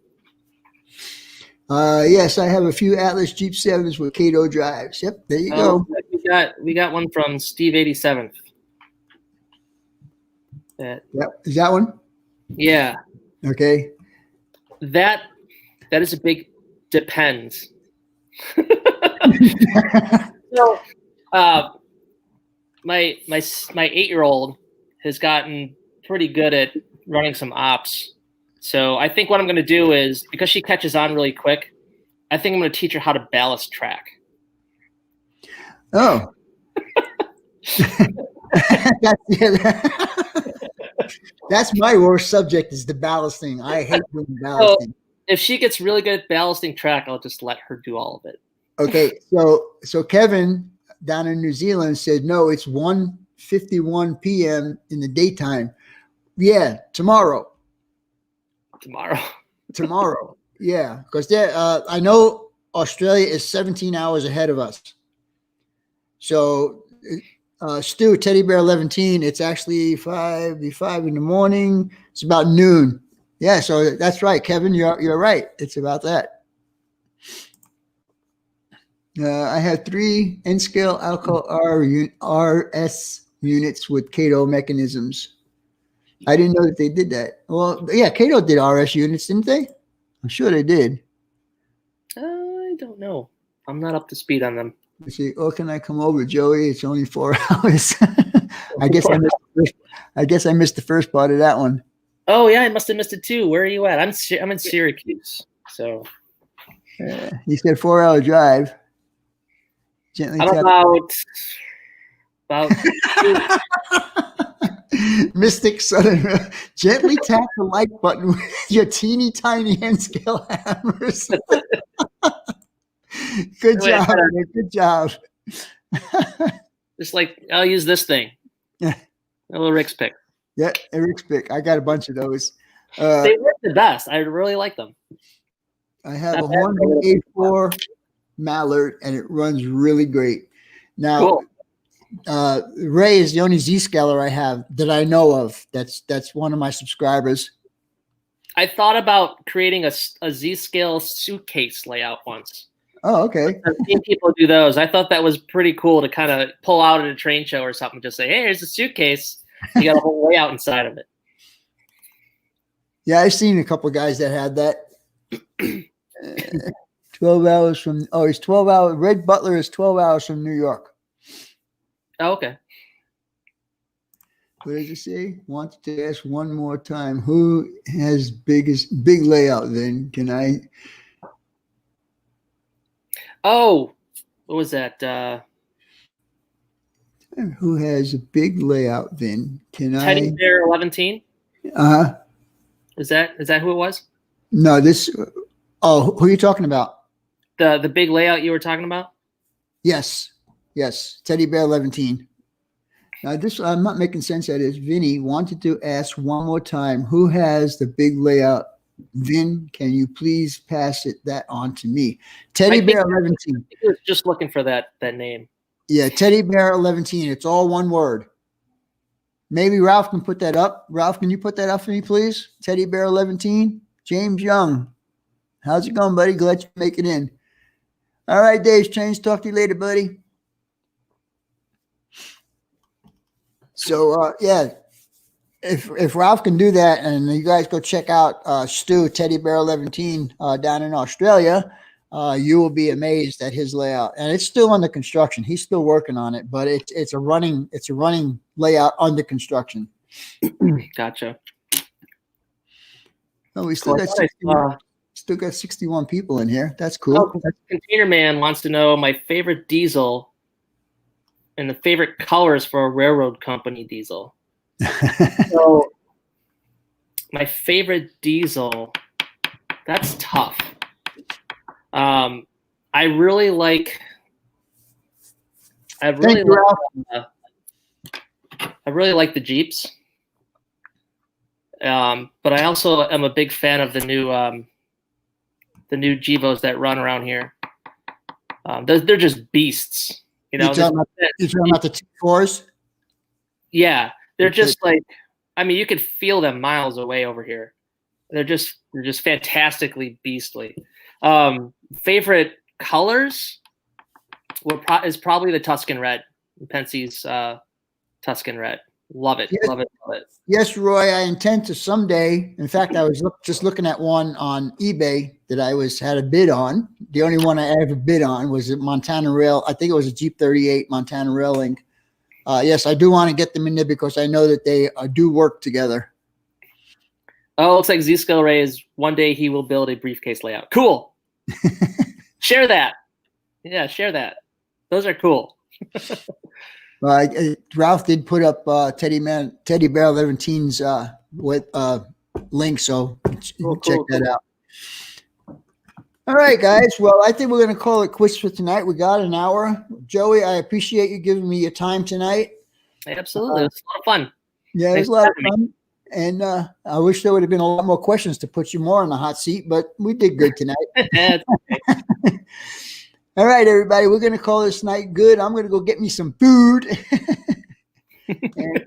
A: Yes, I have a few Atlas Jeep 7s with Cato drives. Yep, there you go.
B: We got one from Steve 87th.
A: Yep, is that one?
B: Yeah.
A: Okay.
B: That is a big depends. So, my 8-year-old has gotten pretty good at running some ops. So I think what I'm going to do is, because she catches on really quick, I think I'm going to teach her how to ballast track.
A: Oh. That's my worst subject, is the ballasting. I hate doing ballasting.
B: So if she gets really good at ballasting track, I'll just let her do all of it.
A: Okay, so Kevin down in New Zealand said, no, it's 1:51 p.m. in the daytime. Yeah, tomorrow. Yeah, because I know Australia is 17 hours ahead of us. So Stu, Teddy Bear 11, it's actually 5 in the morning. It's about noon. Yeah, so that's right, Kevin. You're right. It's about that. I had 3 N-scale alcohol RS units with Cato mechanisms. I didn't know that they did that. Well, yeah, Cato did RS units, didn't they? I'm sure they did.
B: I don't know. I'm not up to speed on them.
A: Let's see. Oh, can I come over, Joey? It's only 4 hours. I guess I missed the first part of that one.
B: Oh yeah, I must have missed it too. Where are you at? I'm in Syracuse. So
A: you said 4-hour drive. Gently
B: I'm about
A: Mystic Southern. Gently tap the like button with your teeny tiny N-scale hammers. Good job, man. Good job.
B: Just like, I'll use this thing.
A: Yeah.
B: A little Rick's pick.
A: Yeah, a Rick's pick. I got a bunch of those.
B: They work the best. I really like them.
A: I have a Hornby A4 Mallard, and it runs really great. Now, cool. Ray is the only Z-scaler I have that I know of. That's one of my subscribers.
B: I thought about creating a Z-scale suitcase layout once.
A: Oh, okay.
B: I've seen people do those. I thought that was pretty cool to kind of pull out at a train show or something. Just say, hey, here's a suitcase. You got a whole layout inside of it.
A: Yeah, I've seen a couple of guys that had that. 12 hours from, he's 12 hours. Red Butler is 12 hours from New York.
B: Oh, okay.
A: What did you say? Wanted to ask one more time. Who has big layout then? Can I?
B: Oh, what was that?
A: Who has a big layout then? Can
B: Teddy Bear 11?
A: Uh-huh.
B: Is that who it was?
A: No, this. Oh, who are you talking about?
B: The big layout you were talking about?
A: Yes. Teddy Bear 11. Now this, I'm not making sense of this. Vinny wanted to ask one more time. Who has the big layout? Vin, can you please pass that on to me? Teddy Bear 11.
B: I was just looking for that name.
A: Yeah, Teddy Bear 11. It's all one word. Maybe Ralph can put that up. Ralph, can you put that up for me, please? Teddy Bear 11. James Young. How's it going, buddy? Glad you make it in. All right, Dave's Chains. Talk to you later, buddy. So, yeah, if Ralph can do that, and you guys go check out Stu, Teddy Bear 11, down in Australia, you will be amazed at his layout. And it's still under construction. He's still working on it, but it's a running layout under construction.
B: Gotcha.
A: Oh, we still got 61 people in here. That's cool.
B: Oh, Container Man wants to know my favorite diesel and the favorite colors for a railroad company diesel. So my favorite diesel, that's tough. I really like the Jeeps. But I also am a big fan of the new Gevos that run around here. They're just beasts. You know,
A: you're talking about the T4s?
B: Yeah, they're just like, I mean, you could feel them miles away over here. They're just fantastically beastly. Favorite colors is probably the Tuscan Red, Penske's Tuscan Red. Love it,
A: yes.
B: love it.
A: Yes, Roy, I intend to someday. In fact, I was just looking at one on eBay that I had a bid on. The only one I ever bid on was a Montana Rail. I think it was a Jeep 38 Montana Rail Link. Yes, I do want to get them in there because I know that they do work together.
B: Oh, it looks like Z-Skill Ray is one day he will build a briefcase layout. Cool. Share that. Yeah, share that. Those are cool.
A: Ralph did put up Teddy Bear 11's with link, so check that out. All right, guys. Well, I think we're going to call it quits for tonight. We got an hour. Joey, I appreciate you giving me your time tonight.
B: Absolutely. It was a lot of fun.
A: Yeah, it was a lot of fun. And I wish there would have been a lot more questions to put you more on the hot seat, but we did good tonight. All right, everybody, we're going to call this night good. I'm going to go get me some food. And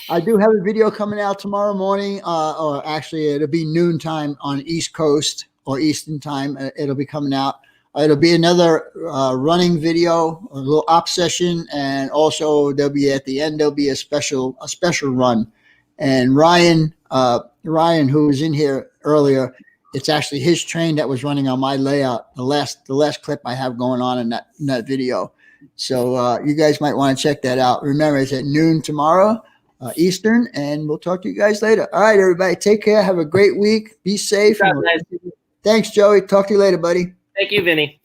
A: I do have a video coming out tomorrow morning, or actually it'll be noontime on East Coast or Eastern time. It'll be coming out. It'll be another running video, a little op session, and also at the end there'll be a special run. And Ryan, who was in here earlier, it's actually his train that was running on my layout. The last clip I have going on in that video. So you guys might want to check that out. Remember, it's at noon tomorrow, Eastern, and we'll talk to you guys later. All right, everybody, take care. Have a great week. Be safe. Thanks, Joey. Talk to you later, buddy.
B: Thank you, Vinny.